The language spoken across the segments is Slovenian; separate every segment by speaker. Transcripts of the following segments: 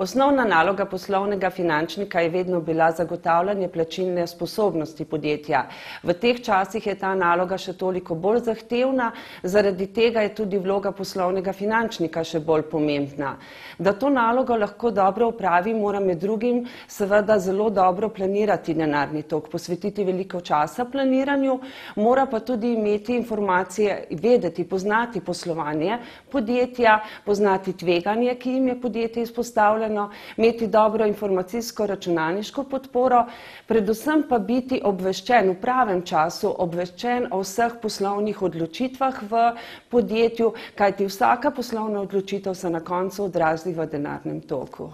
Speaker 1: Osnovna naloga poslovnega finančnika je vedno bila zagotavljanje plačilne sposobnosti podjetja. V teh časih je ta naloga še toliko bolj zahtevna, zaradi tega je tudi vloga poslovnega finančnika še bolj pomembna. Da to nalogo lahko dobro opravi, mora med drugim seveda zelo dobro planirati denarni tok, posvetiti veliko časa planiranju, mora pa tudi imeti informacije, vedeti, poznati poslovanje podjetja, poznati tveganje, ki jim je podjetje izpostavljeno, imeti dobro informacijsko računalniško podporo, predvsem pa biti obveščen v pravem času, obveščen o vseh poslovnih odločitvah v podjetju, kajti vsaka poslovna odločitev se na koncu odrazi v denarnem toku.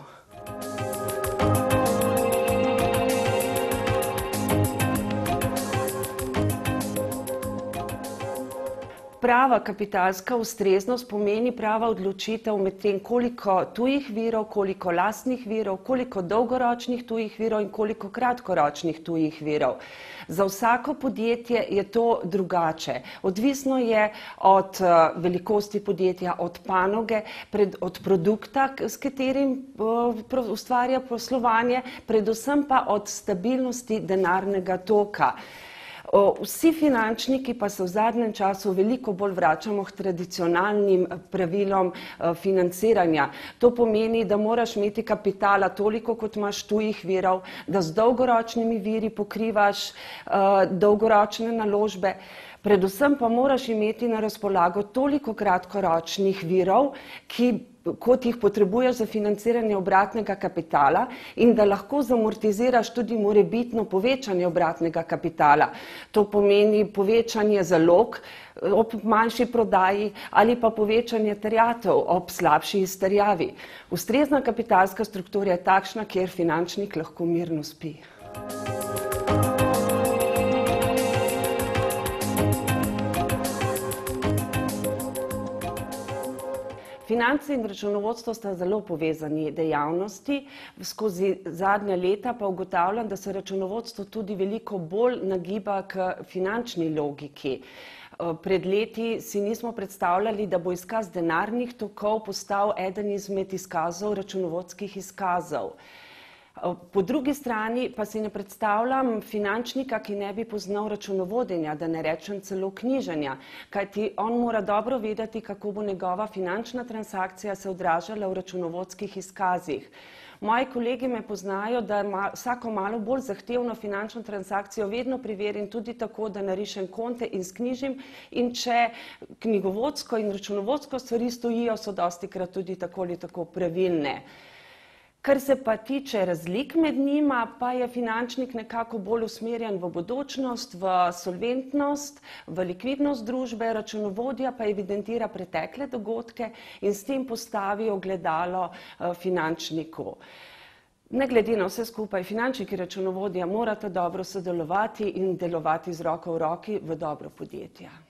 Speaker 1: Prava kapitalska ustreznost pomeni prava odločitev med tem, koliko tujih virov, koliko lastnih virov, koliko dolgoročnih tujih virov in koliko kratkoročnih tujih virov. Za vsako podjetje je to drugače. Odvisno je od velikosti podjetja, od panoge, od produkta, s katerim ustvarja poslovanje, predvsem pa od stabilnosti denarnega toka. Vsi finančniki pa se v zadnjem času veliko bolj vračamo k tradicionalnim pravilom financiranja. To pomeni, da moraš imeti kapitala toliko, kot imaš tujih virov, da z dolgoročnimi viri pokrivaš dolgoročne naložbe. Predvsem pa moraš imeti na razpolago toliko kratkoročnih virov, kot jih potrebuješ za financiranje obratnega kapitala in da lahko zamortiziraš tudi morebitno povečanje obratnega kapitala. To pomeni povečanje zalog ob manjši prodaji ali pa povečanje terjatev ob slabši izterjavi. Ustrezna kapitalska struktura je takšna, kjer finančnik lahko mirno spi. Finance in računovodstvo sta zelo povezani dejavnosti. Skozi zadnja leta pa ugotavljam, da se računovodstvo tudi veliko bolj nagiba k finančni logiki. Pred leti si nismo predstavljali, da bo izkaz denarnih tokov postal eden izmed izkazov računovodskih izkazov. Po drugi strani pa si ne predstavljam finančnika, ki ne bi poznal računovodenja, da ne rečem celo knjiženja, kajti on mora dobro vedeti, kako bo njegova finančna transakcija se odražala v računovodskih izkazih. Moji kolegi me poznajo, da vsako malo bolj zahtevno finančno transakcijo vedno preverim tudi tako, da narišem konte in sknjižim, in če knjigovodsko in računovodsko stvari stojijo, so dostikrat tudi tako ali tako pravilne. Kar se pa tiče razlik med njima, pa je finančnik nekako bolj usmerjen v bodočnost, v solventnost, v likvidnost družbe, računovodja pa evidentira pretekle dogodke in s tem postavi ogledalo finančniku. Ne glede na vse skupaj, finančnik in računovodja morata dobro sodelovati in delovati z roko v roki v dobro podjetja.